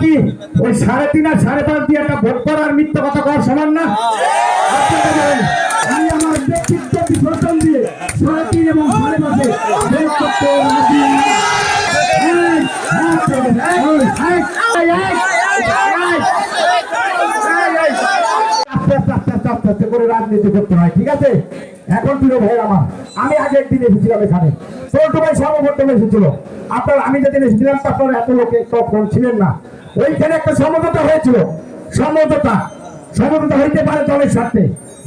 কি ওই 3.5 আর 5.5 দিয়ে একটা ভোট করার মিথ্যা কথা কওয়ার সমান না? আমি আমার ব্যক্তিত্ব বিসর্জন দিয়ে 3.5 এবং 5.5 ভোট করতে রাজি। করে রাজনীতি করতে হয়, ঠিক আছে? এখন প্রিয় ভাই আমার, আমি আগের দিন এসেছিলাম এখানে, ছোট্ট ভাই সর্বপ্রথম এসেছিল। আমি যেদিন এসেছিলাম তারপরে এত লোকে তখন ছিলেন না। ওইখানে একটা সমঝোতা হয়েছিল, সমঝোতা হইতে পারে দলের সাথে,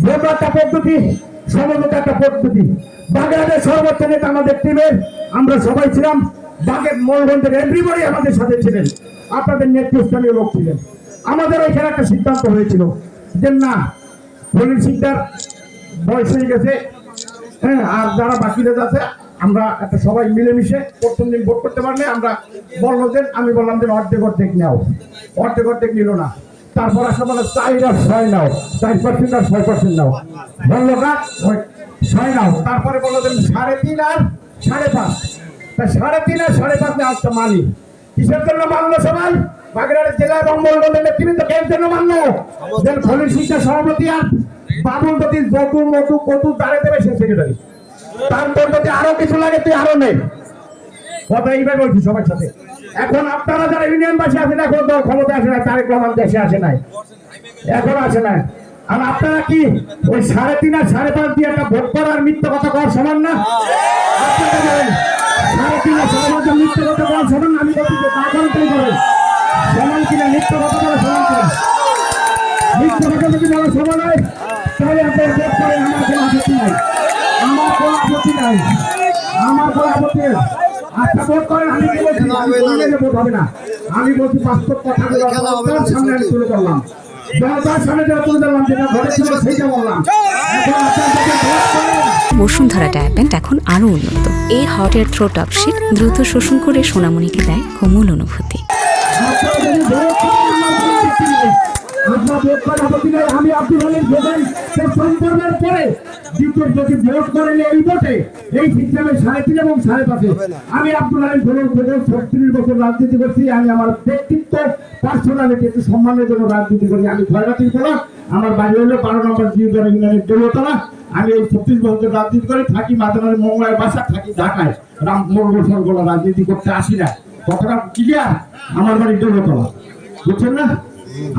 ভোট একটা পদ্ধতি, সমঝোতা একটা পদ্ধতি। বাগেরহাটের সর্বোচ্চ নেতা আমাদের টিমের, আমরা সবাই ছিলাম। বাগের মূলগঞ্জের এভরিবডি আমাদের সাথে ছিলেন, আপনাদের নেতৃস্থানীয় লোক ছিলেন। আমাদের ওইখানে একটা সিদ্ধান্ত হয়েছিল যে না, পুলিশ শিকদার বয়স হয়ে গেছে, হ্যাঁ, আর যারা বাকিরা আছে আমরা একটা সবাই মিলেমিশে প্রথম দিন ভোট করতে পারলে আমরা বললো যে, আমি বললাম যে অর্ধেক নাও, অর্ধেক নিল না। তারপর আসলে বলে 4 আর 6 নাও, 4% আর 6% নাও, বললো না 6 নাও। তারপরে বললো যে 3.5 আর 5.5, তা 3.5 আর 5.5 নেওয়া মানি। কিসের জন্য মানলো সবাই? বাগেরহাট জেলা এবং মূলগঞ্জের নেতৃবৃন্দ কেন জন্য মানলো? যে খলিল শিক্ষা সভাপতি আর বাবুল যদি কতু দাঁড়িয়ে দেবে সে সেক্রেটারি, তারপর যদি আরো কিছু লাগে তুই আরো নেই, কথা এইভাবে বলছি সবার সাথে। এখন আপনারা যারা ইউনিয়নবাসী আছেন, এখন দল ক্ষমতা আসে নাই, তারেক রহমান দেশে আসে নাই, এখন আসে নাই, আর আপনারা কি ওই 3.5 আর 5.5 দিয়ে একটা ভোট করার মিথ্যা কথা কওয়ার সমান না? 3.5 আর 5.5 মিথ্যা কথা কওয়ার সমান? আমি বলছি যে তা করেন তুই করেন সমান কিনা? মিথ্যা কথা বলা সমান কিনা? মিথ্যা কথা যদি বলা সমান হয় তাহলে আপনার ভোট করেন, আমার কোনো আপত্তি নাই, আমার কোনো আপত্তি নাই, আমার কোনো আপত্তি নেই। আচ্ছা ভোট করেন, আমি কি বলছি ভোট হবে না, আমি বলছি বাস্তব কথাগুলো সামনে আমি তুলে ধরলাম, জনতার সামনে যারা তুলে ধরলাম, যেটা ঘটেছিল সেইটা বললাম। বসুন্ধরা ডায়াপেন্ট এখন আরো উন্নত। এই হট এয়ার থ্রোট আপশিট দ্রুত শোষণ করে সোনামণিকে দেয় কোমল অনুভূতি। আমি আব্দুল হালিম হোসেন সম্পর্কের পরে দ্বিতীয় যদি ভোট করেন এই ভোটে এই সিস্টেমে 3.5 এবং 5.5, আমি আব্দুল হালিম হোসেন 36 বছর রাজনীতি করছি। আমি আমার ব্যক্তিত্ব পার্সোনালিটি একটু সম্মানের জন্য রাজনীতি করি। আমি খয়রাতির পড়া, আমার বাড়ি হলো 12 নম্বর জিউদার ইউনিয়নের দেবতলা। আমি এই 36 বছর রাজনীতি করে থাকি, মাঝে মাঝে মঙ্গলের বাসা থাকি ঢাকায়, রামমোহন রাজনীতি করতে আসি না। কথাটা ক্লিয়ার? আমার বাড়ি দেবতলা, বুঝছেন না?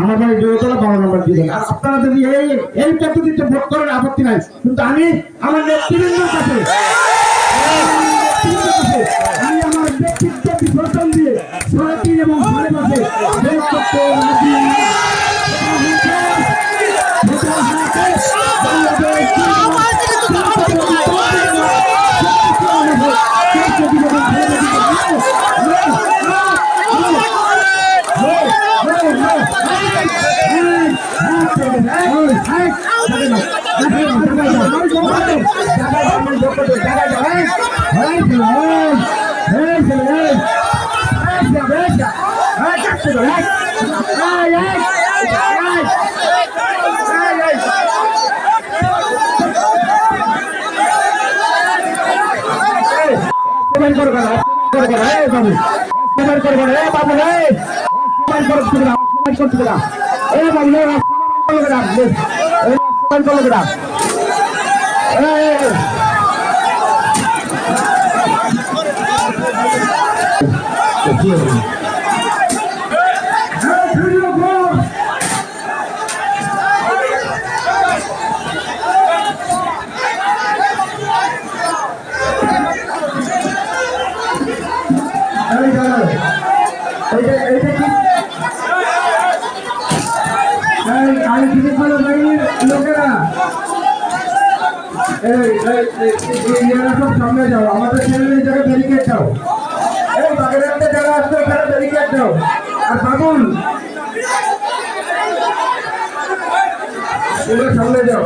আমার বাড়ি দেবতলা 12 নম্বর দিবেন। আর আপনারা যদি এই পদ্ধতিতে ভোট করেন আপত্তি নাই, কিন্তু আমি আমার নেতৃবৃন্দের কাছে আমি আমার ব্যক্তিত্ব বিসর্জন দিয়ে 3.5 এবং 5.5 ভোট করতে রাজি। সামনে যাও, আমাদের ছেলেমেয়ে জায়গায় ব্যারিকেড দাও, এই বাগেরহাটে যারা আসছে ওখানে ব্যারিকেড দাও। আর বাবুল সামনে যাও।